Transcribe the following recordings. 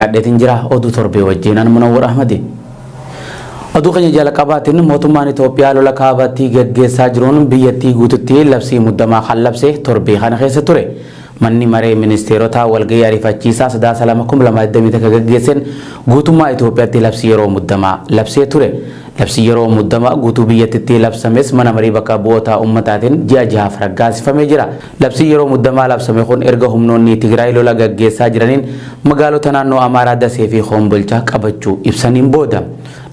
qabadheetiin jira oduu torbee wajjinaan Munawwar Ahmadi. Oduu keenya jalqabaatiin mootummaan Itoophiyaa lola kaabaatti gaggeessaa jiruun biyyattii guututti labsii muddamaa kan labse torbee kana keessa ture. Manni maree ministeerota walgahii ariifachiisaa sadaasa 2021 gaggeessan guutummaa Itoophiyaatti labsii yeroo muddamaa labsee ture. Labsii yeroo muddamaa guutuu biyyattiitti labsames mana marii bakka bu'oota ummataatiin ji'a jahaaf raggaasifamee jira. Labsii yeroo muddamaa labsame kun erga humnoonni Tigraay lola gaggeessaa jiraniin magaalota naannoo Amaaraa Dasee fi Kombolchaa qabachuu ibsaniin booda.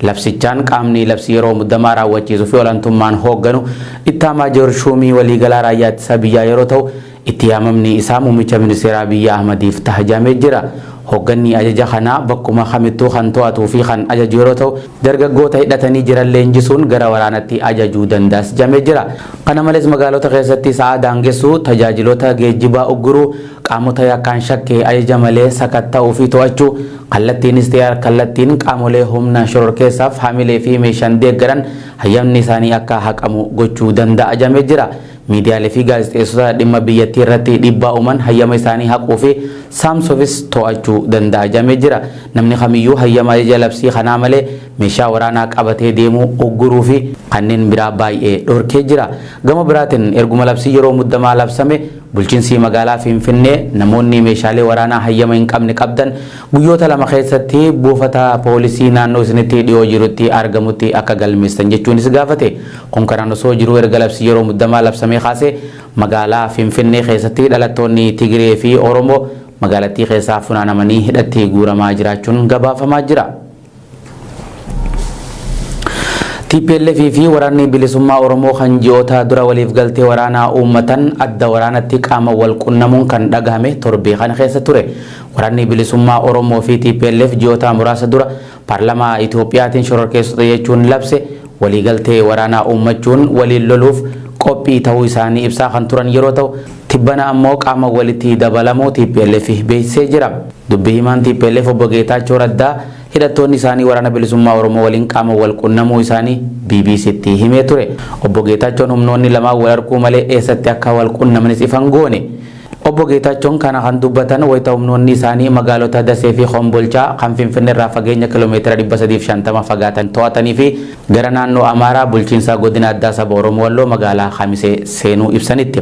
Labsichaan qaamni labsii yeroo muddamaa raawwachiisuu fi olaantummaan hoogganu ittaamaa Jorshuumii waliigalaa raayyaa ittisa biyyaa yeroo ta'u itti yaamamni isaa muummicha ministeeraa Abiy Ahmadiif tahajamee jira. Hoogganni ajaja kanaa bakkuma kamittuu kan to'atuu fi kan ajaju yeroo ta'u dargaggoota hidhatanii jiran leenjisuun gara waraanatti ajajuu dandaas jamee jira. Kana malees magaalota keessatti sa'a daangessuu tajaajiloota geejjibaa ugguruu qaamota yakkaan shakkee ajaja malee sakatta'uu fi to'achuu kallattiinis ta'e kallattiin qaamolee humna shororkeessaaf hamilee fi meeshaan deeggaran hayyamni isaanii akka haqamu gochuu danda'a jamee jira. Miidiyaalee fi gaazexeessota dhimma biyyattii irratti dhiibbaa uuman hayyama isaanii haquu fi saamsuufis to'achuu danda'a jamee jira. Namni kamiyyuu hayyama ajaja labsii kanaa malee meeshaa waraanaa qabatee deemuu ugguruu fi kanneen biraa baay'ee dhorkee jira. Gama biraatiin erguma labsii yeroo muddamaa labsame bulchiinsi magaalaa Fiinfinnee namoonni meeshaalee waraanaa hayyama hin qabne qabdan guyyoota lama keessatti buufata poolisii naannoo isinitti dhiyoo jirutti argamutti akka galmeessan jechuunis gaafate. Konkolaataan osoo jiruu erga labsii yeroo muddamaa labsamee kaasee magaalaa Fiinfinnee keessatti dhalattoonni Tigree fi Oromoo magaalattii keessaa funaanamanii hidhatti guuramaa jiraachuun gabaafamaa jira. TPLF fi waraanni bilisummaa Oromoo kan ji'oota dura waliif galtee waraanaa uummatan adda waraanatti qaama wal qunnamuun kan dhagahame torbee kana keessa ture. Waraanni bilisummaa Oromoo fi TPLF ji'oota muraasa dura paarlamaa Itoophiyaatiin shororkeessota jechuun labse waliigaltee waraanaa uummachuun waliin loluuf qophii ta'uu isaanii ibsaa kan turan yeroo ta'u tibbana ammoo qaama walitti dabalamuu TPLF beeksisee jira. Dubbii himaan TPLF obbo Geetaachoo Raddaa hidhattoonni isaanii waraana bilisummaa Oromoo waliin qaama wal qunnamuu isaanii BBCtti himee ture. Obbo Geetaachoon humnoonni lamaan wal arguu malee eessatti akka wal qunnamanis ifan goone. Obbo Geetaachoon kana kan dubbatan wayita humnoonni isaanii magaalota Dasee fi Kombolchaa kan Fiinfinnee irraa fageenya kiiloomeetira 350 fagaatan to'atanii fi gara naannoo Amaaraa bulchiinsa godina addaa saba Oromoo Walloo magaalaa Khamisee seenuu ibsanitti.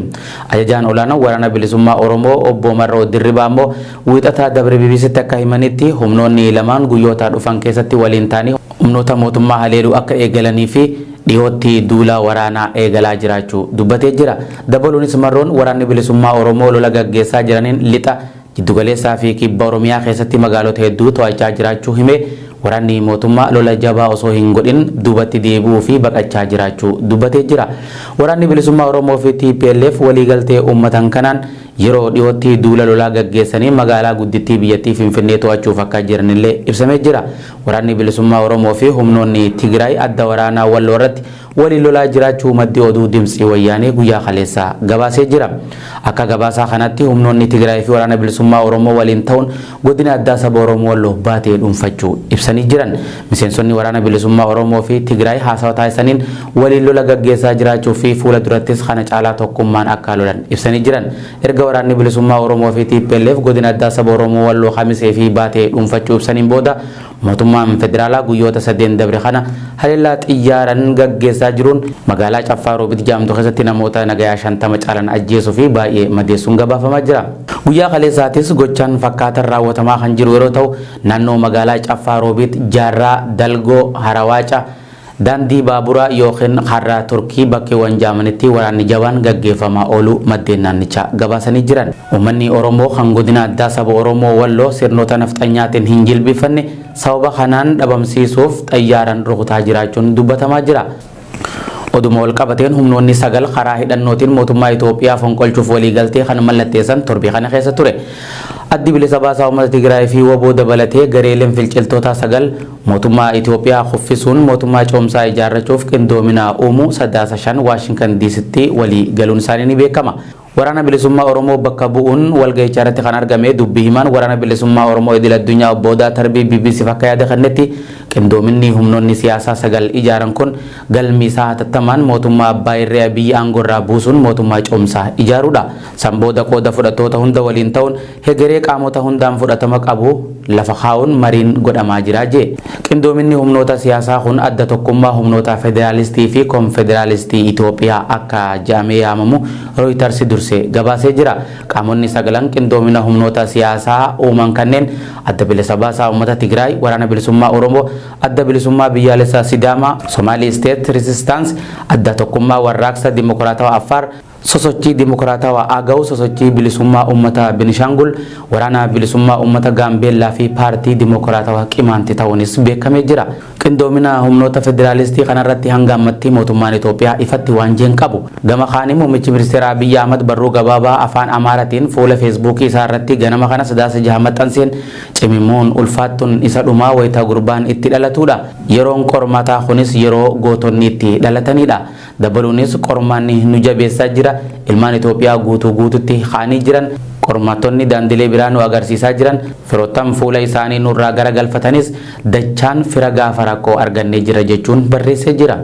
Ajajaan olaanaa waraana bilisummaa Oromoo obbo Marroo Dirribaa immoo wiixata dabre BBCtti akka himanitti humnoonni lamaan guyyoota dhufan keessatti waliin ta'anii humnoota mootummaa haleeluu akka eegalanii fi dhiyootti duula waraanaa eegalaa jiraachuu dubbatee jira. Dabaluunis Marroon waraanni bilisummaa Oromoo lola gaggeessaa jiraniin lixa giddugaleessaa fi kibba Oromiyaa keessatti magaalota hedduu to'achaa jiraachuu hime. Waraanni mootummaa lola jabaa osoo hin godhin duubatti deebi'uu fi baqachaa jiraachuu dubbatee jira. Waraanni bilisummaa Oromoo fi TPLF waliigaltee uummatan kanaan yeroo dhiyootti duula lolaa gaggeessanii magaalaa guddittii biyyattii Fiinfinnee to'achuuf akka jiranillee ibsamee jira. Waraanni bilisummaa Oromoo fi humnoonni Tigraay adda waraanaa Walloo irratti waliin lolaa jiraachuu maddi oduu Dimtsii Wayyaanee guyyaa kaleessaa gabaasee jira. Akka gabaasaa kanatti humnoonni Tigraay fi waraana bilisummaa Oromoo waliin ta'uun godina addaa saba Oromoo Walloo baatee dhuunfachuu ibsanii jiran. Miseensonni waraana bilisummaa Oromoo fi Tigraay haasawa taasisaniin waliin lola gaggeessaa jiraachuu fi fuula durattis kana caalaa tokkummaan akka lolan ibsanii jiran. Erga waraanni bilisummaa Oromoo fi TPLF godina addaa saba Oromoo Walloo Khamisee fi baatee dhuunfachuu ibsaniin booda mootummaan federaalaa guyyoota 8 dabre kana haleellaa xiyyaaran gaggeessaa jiruun magaalaa Caffaa Roobiit jedhamtu keessatti namoota nagayaa 50 caalan ajjeesuu fi baay'ee madeessuun gabaafamaa jira. Guyyaa kaleessaatis gochaan fakkaatan raawwatamaa kan jiru yeroo ta'u naannoo magaalaa Caffaa Roobiit Jaarraa Dalgoo Harawaaca daandii baaburaa yookiin harraa Turkii bakkeewwan jaamanitti waraanni jabaan gaggeeffamaa oolu maddeen naannichaa gabaasanii jiran. Uummanni Oromoo kan godina addaa saba Oromoo Walloo sirnoota nafxanyaatiin hin jilbifanne sababa kanaan dhabamsiisuuf xayyaaran rukutaa jiraachuun dubbatamaa jira. Oduma wal qabateen humnoonni 9 karaa hidhannootiin mootummaa Itoophiyaa fonqolchuuf waliigaltee kan mallatteessan torbee kana keessa ture. Addi bilisa baasaa uummata Tigraay fi waboo dabalatee gareeleen finciltoota 9 mootummaa Itoophiyaa kuffisuun mootummaa coomsaa ijaarrachuuf qindoomina uumuu sadaasa 5 Waashintan DC'tti walii galuun isaanii ni beekama. Waraana bilisummaa Oromoo bakka bu'uun walga'icha irratti kan argame dubbii himaan waraana bilisummaa Oromoo idil addunyaa obbo Odaa Tarbii BBC fakka yaada kannetti qindoominni humnoonni siyaasaa 9 ijaaran kun galmi isaa hatattamaan mootummaa abbaa irree biyya aangorraa buusuun mootummaa coomsaa ijaaruudha. Sambooda qooda fudhattoota hunda waliin ta'uun hegeree qaamota hundaan fudhatama qabu lafa kaa'uun mariin godhamaa jira jee. Qindoominni humnoota siyaasaa kun adda tokkummaa humnoota federaalistii fi konfederaalistii Itoophiyaa akka jedhamee yaamamu Reuters dursee gabaasee jira. Qaamonni sagalan qindoomina humnoota siyaasaa uuman kanneen adda bilisa baasaa uummata Tigraay, waraana bilisummaa Oromoo, adda bilisummaa biyyaalessaa Sidaamaa, Somali State Resistance, adda tokkummaa warraaqsa dimokiraatawaa Affaar, sosochii dimokiraatawaa Agaw, sosochii bilisummaa uummata Benishangul, waraana bilisummaa uummata Gaambeellaa fi paartii dimokiraatawaa Qimaanti ta'uunis beekamee jira. Qindoomina humnoota federaalistii kanarratti hanga ammatti mootummaan Itoophiyaa ifatti waan jeen qabu. Gama kaanii muummichi ministeera Abiyyi Ahmad barruu gabaabaa afaan Amaaratiin fuula feesbuukii isaa irratti ganama kana sadaasa 6 maxxanseen cimimmuun ulfaattuun isa dhumaa wayitaa gurbaan itti dhalatudha. Yeroon qormataa kunis yeroo gootonni itti dhalatanidha. Dabaluunis qormaanni nu jabeessaa jira. Ilmaan Itoophiyaa guutuutti kaanii jiran. Qormaatonni daandilee biraa nu agarsiisaa jiran firoottan fuula isaanii nurraa garagalfatanis dachaan fira gaafa rakkoo argannee jira jechuun barreessee jira.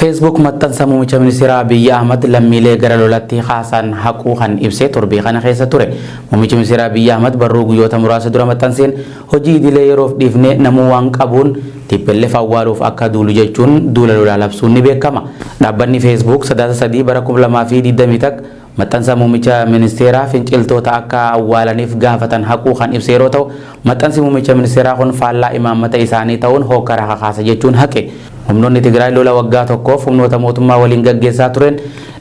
Facebook maxxansa muummicha ministeera Abiyyi Ahmad lammiilee gara lolatti kaasan haquu kan ibsee torbii kana keessa ture. Muummichi ministeera Abiyyi Ahmad barruu guyyoota muraasa dura maxxanseen hojii idilee yeroof dhiifnee namuu waan qabuun TPLF awwaaluuf akka duulu jechuun duula lolaa labsuun ni beekama. Dhaabbanni Facebook sadaasa 3 bara 2020 maxxansa muummicha ministeeraa finciltoota akka awwaalaniif gaafatan haquu kan ibsee yeroo ta'u, maxxansi muummicha ministeeraa kun faallaa imaammata isaanii ta'uun hokkara kakaasa jechuun haqe. Humnoonni Tigraay lola waggaa tokkoof humnoota mootummaa waliin gaggeessaa turan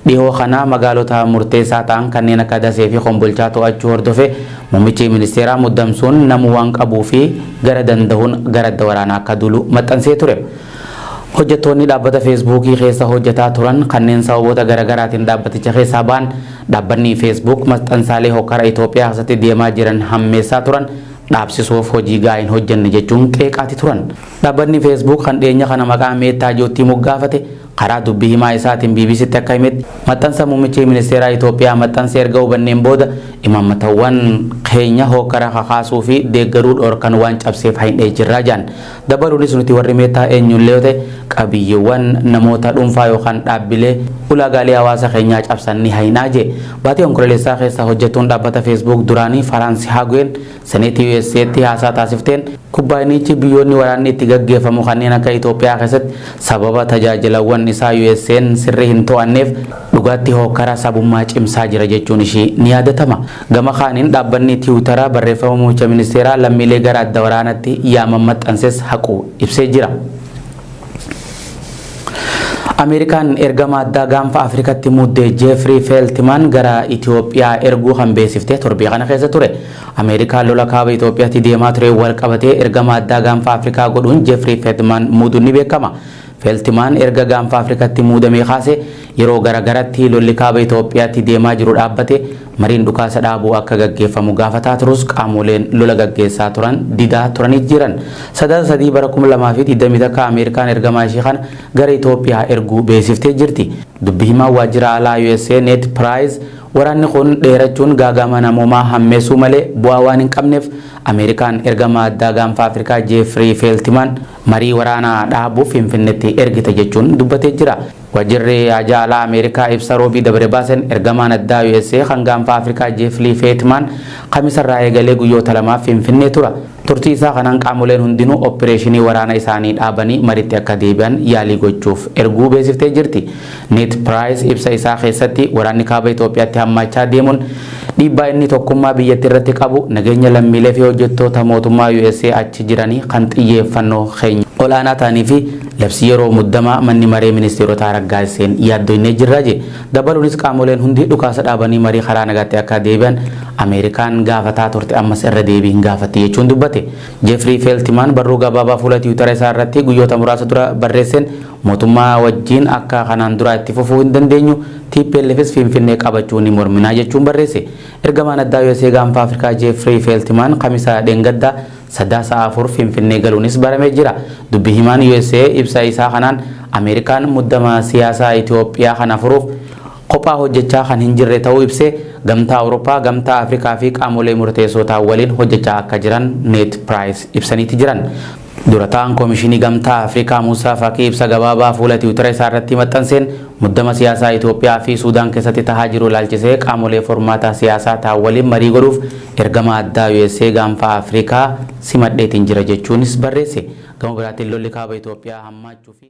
dhihoo kana magaalota murteessaa ta'an kanneen akka Dasee fi Kombolchaa to'achuu hordofe muummichi ministeeraa muddamsuun namuu waan qabuu fi gara danda'uun gara waraanaa akka duulu maxxansee ture. Hojjettoonni dhaabbata feesbuukii keessa hojjetaa turan kanneen sababoota garaagaraatiin dhaabbaticha keessaa ba'an dhaabbanni feesbuuk maxxansaalee hokkara Itoophiyaa keessatti deemaa jiran hammeessaa turan dhaabsisuuf hojii gaa'in hojjenne jechuun qeeqaati turan. Dhaabbanni feesbuuk kan dhiyeenya kana maqaa meettaa joottii moggaafate karaa dubbii himaa isaatiin BBCtti akka himetti maxxansa muummichi ministeeraa Itoophiyaa maxxansa erga hubanneen booda imaammatawwan keenya hokkara kakaasuu fi deeggaruu dhoorkan waan cabseef haindhee jirraa jaan. Dabaluunis nuti warri meettaa eenyullee yoo ta'e qabiyyeewwan namoota dhuunfaa yookaan dhaabbilee ulaagaalee hawaasa keenyaa cabsan ni hainaa jee. Baatii onkololeessaa keessa hojjettuun dhaabbata feesbuuk duraanii Faraansi Haagween seneetii USA'tti haasaa taasifteen kubbaanichi biyyoonni waraanni itti gaggeeffamu kanneen akka Itoophiyaa keessatti sababa tajaajilawwan isaa USA'n sirrii hin to'anneef dhugaatti hokkara sabummaa cimsaa jira jechuun ishii ni yaadatama. Gama kaaniin dhaabbanni Tiwutaraa barreeffama muummicha ministeeraa lammiilee gara adda waraanatti yaaman maxxanses haquu ibsee jira. Ameerikaan ergama addaa gaanfa Afrikaatti muddee Jeffrey Feltman gara Itoophiyaa erguu kan beeksiftee torbii kana keessa ture. Ameerikaan lola kaaba Itoophiyaatti deemaa ture wal qabatee ergama addaa gaanfa Afrikaa godhuun Jeffrey Feltman muuduun ni beekama. Feltman erga gaanfa Afrikaatti muudamee kaase yeroo garagaratti lolli kaaba Itoophiyaatti deemaa jiru dhaabbate mariin dhukaasa dhaabuu akka gaggeeffamu gaafataa turus qaamoleen lola gaggeessaa turan didaa turanii jiran. Sadaasa 3 bara 2020 akka Ameerikaan ergamaa ishee kana gara Itoophiyaa erguu beeksiftee jirti. Dubbii himaa waajjira alaa USA Ned Price waraanni kun dheerachuun gaagama namoomaa hammeessuu malee bu'aa waan hin qabneef Ameerikaan ergama addaa gaanfa Afrikaa Jeffrey Feltman marii waraanaa dhaabuuf Fiinfinneetti ergite jechuun dubbatee jira. Waajjirri ajaalaa Ameerikaa ibsa roobii dabre baasen ergamaan addaa USA kan gaanfa Afrikaa Jeffrey Feltman kamisarraa eegalee guyyoota lamaaf Fiinfinnee tura. Turtii isaa kanaan qaamoleen hundinuu opereeshinii waraana isaanii dhaabanii mariitti akka deebi'an yaalii gochuuf erguu beeksiftee jirti. Ned Price ibsa isaa keessatti waraanni kaaba Itoophiyaatti hammachaa deemuun dhiibbaa inni tokkummaa biyyattii irratti qabu nageenya lammiilee fi hojjettoota mootummaa USA achi jiranii kan xiyyeeffannoo keenya olaanaa ta'anii fi labsii yeroo muddamaa manni maree ministeerotaa raggaaseen yaaddoonnee jirra je. Dabaluunis qaamoleen hundi dhukaasa dhaabanii marii karaa nagaatti akka deebi'an Ameerikaan gaafataa turte ammas irra deebiin gaafatti jechuun dubbate. Jeffrey Feltman barruu gabaabaa fuula Tiwutara isaa irratti guyyoota muraasa dura barreesseen mootummaa wajjin akka kanaan dura itti fufuu hin dandeenyu TPLFs Fiinfinnee qabachuu ni morminaa jechuun barreesse. Ergamaan addaa USA gaanfa Afrikaa Jeffrey Feltman kamisa dheengaddaa sadaasa 4 Fiinfinnee galuunis baramee jira. Dubbii himaan USA ibsa isaa kanaan Ameerikaan muddama siyaasaa Itoophiyaa kana furuuf kophaa hojjechaa kan hin jirre ta'uu ibsee gamtaa Awurooppaa, gamtaa Afrikaa fi qaamolee murteessotaa waliin hojjechaa akka jiran Ned Price ibsaniiti jiran. Durataan Komishinii Gamtaa Afrikaa Muusaa Fakii ibsa gabaabaa fuula Tiwiitara isaa irratti maxxanseen muddama siyaasaa Itoophiyaa fi Suudaan keessatti tahaa jiru ilaalchisee qaamolee furmaata siyaasaa ta'an waliin marii godhuuf ergama addaa USA gaanfa Afrikaa simadheetiin jira jechuunis barreesse. Gama biraatiin lolli kaaba Itoophiyaa hammaachuu fi